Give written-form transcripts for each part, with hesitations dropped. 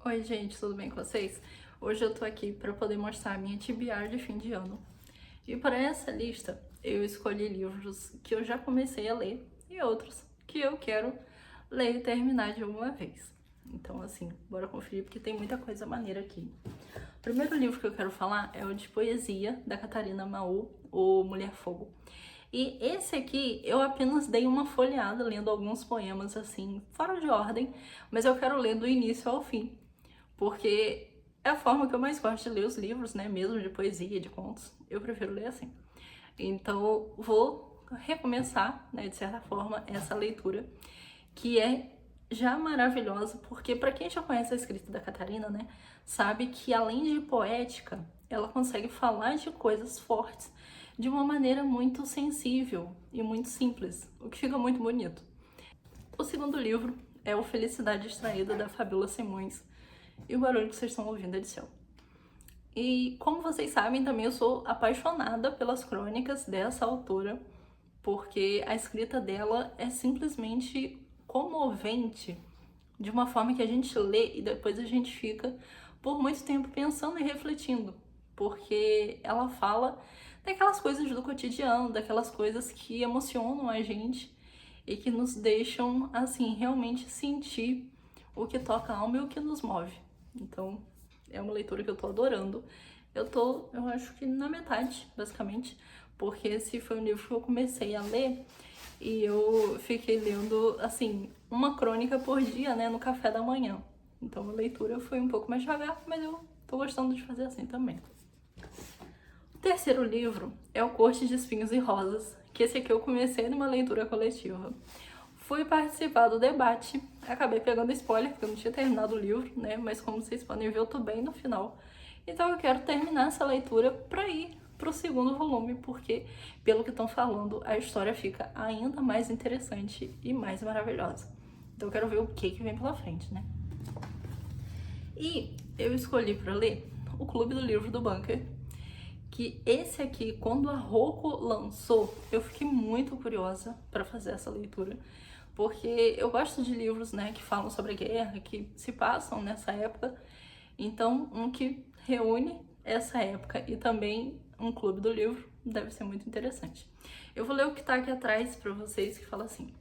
Oi, gente, tudo bem com vocês? Hoje eu tô aqui para poder mostrar a minha TBR de fim de ano. E para essa lista, eu escolhi livros que eu já comecei a ler e outros que eu quero ler e terminar de uma vez. Então, assim, bora conferir porque tem muita coisa maneira aqui. O primeiro livro que eu quero falar é o de poesia da Catarina Maú, O Mulher Fogo. E esse aqui eu apenas dei uma folheada lendo alguns poemas assim, fora de ordem, mas eu quero ler do início ao fim, porque é a forma que eu mais gosto de ler os livros, né? Mesmo de poesia, de contos, eu prefiro ler assim. Então, vou recomeçar, né, de certa forma, essa leitura, que é já maravilhosa, porque para quem já conhece a escrita da Catarina, né, sabe que além de poética, ela consegue falar de coisas fortes de uma maneira muito sensível e muito simples, o que fica muito bonito. O segundo livro é o Felicidade Extraída, da Fabíola Simões, e o barulho que vocês estão ouvindo é de céu. E como vocês sabem, também eu sou apaixonada pelas crônicas dessa autora, porque a escrita dela é simplesmente comovente, de uma forma que a gente lê e depois a gente fica por muito tempo pensando e refletindo, porque ela fala daquelas coisas do cotidiano, daquelas coisas que emocionam a gente e que nos deixam, assim, realmente sentir o que toca a alma e o que nos move. Então, é uma leitura que eu tô adorando. Eu acho que na metade, basicamente, porque esse foi um livro que eu comecei a ler e eu fiquei lendo, assim, uma crônica por dia, né, no café da manhã. Então a leitura foi um pouco mais devagar, mas eu tô gostando de fazer assim também. O terceiro livro é O Corte de Espinhos e Rosas, que esse aqui eu comecei numa leitura coletiva. Fui participar do debate, acabei pegando spoiler, porque eu não tinha terminado o livro, né? Mas como vocês podem ver, eu tô bem no final. Então eu quero terminar essa leitura pra ir pro segundo volume, porque, pelo que estão falando, a história fica ainda mais interessante e mais maravilhosa. Então eu quero ver o que vem pela frente, né? E eu escolhi pra ler O Clube do Livro do Bunker, que esse aqui, quando a Rocco lançou, eu fiquei muito curiosa para fazer essa leitura, porque eu gosto de livros, né, que falam sobre a guerra, que se passam nessa época, então um que reúne essa época e também um clube do livro deve ser muito interessante. Eu vou ler o que tá aqui atrás para vocês, que fala assim: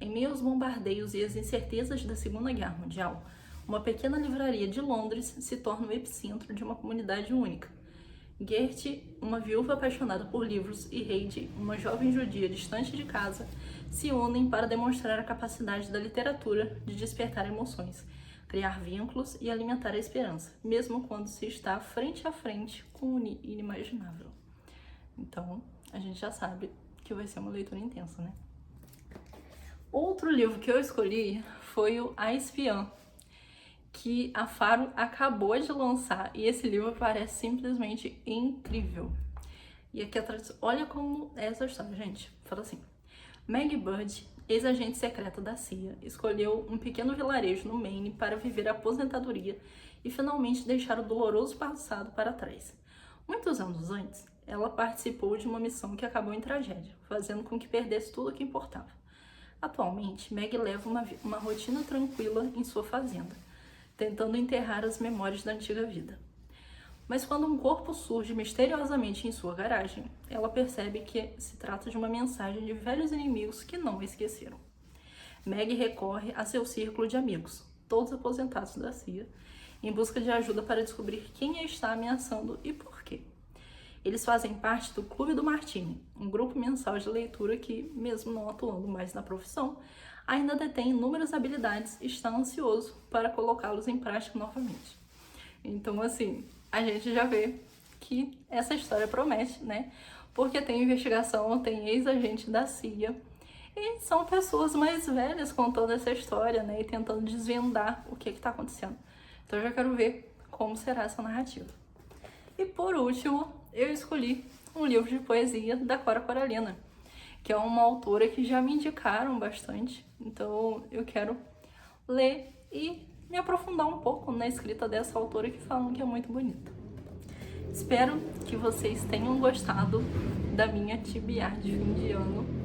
em meio aos bombardeios e às incertezas da Segunda Guerra Mundial, uma pequena livraria de Londres se torna o epicentro de uma comunidade única. Gert, uma viúva apaixonada por livros, e Heidi, uma jovem judia distante de casa, se unem para demonstrar a capacidade da literatura de despertar emoções, criar vínculos e alimentar a esperança, mesmo quando se está frente a frente com o inimaginável. Então, a gente já sabe que vai ser uma leitura intensa, né? Outro livro que eu escolhi foi o A Espiã, que a Faro acabou de lançar, e esse livro parece simplesmente incrível. E aqui atrás, olha como é essa história, gente. Fala assim: Maggie Bird, ex-agente secreta da CIA, escolheu um pequeno vilarejo no Maine para viver a aposentadoria e finalmente deixar o doloroso passado para trás. Muitos anos antes, ela participou de uma missão que acabou em tragédia, fazendo com que perdesse tudo o que importava. Atualmente, Maggie leva uma rotina tranquila em sua fazenda, tentando enterrar as memórias da antiga vida. Mas quando um corpo surge misteriosamente em sua garagem, ela percebe que se trata de uma mensagem de velhos inimigos que não a esqueceram. Maggie recorre a seu círculo de amigos, todos aposentados da CIA, em busca de ajuda para descobrir quem a está ameaçando e por quê. Eles fazem parte do Clube do Martini, um grupo mensal de leitura que, mesmo não atuando mais na profissão, ainda detém inúmeras habilidades e está ansioso para colocá-los em prática novamente. Então, assim, a gente já vê que essa história promete, né? Porque tem investigação, tem ex-agente da CIA, e são pessoas mais velhas contando essa história, né? E tentando desvendar o que está acontecendo. Então eu já quero ver como será essa narrativa. E por último, eu escolhi um livro de poesia da Cora Coralina, que é uma autora que já me indicaram bastante, então eu quero ler e me aprofundar um pouco na escrita dessa autora, que falam que é muito bonita. Espero que vocês tenham gostado da minha TBR de fim de ano.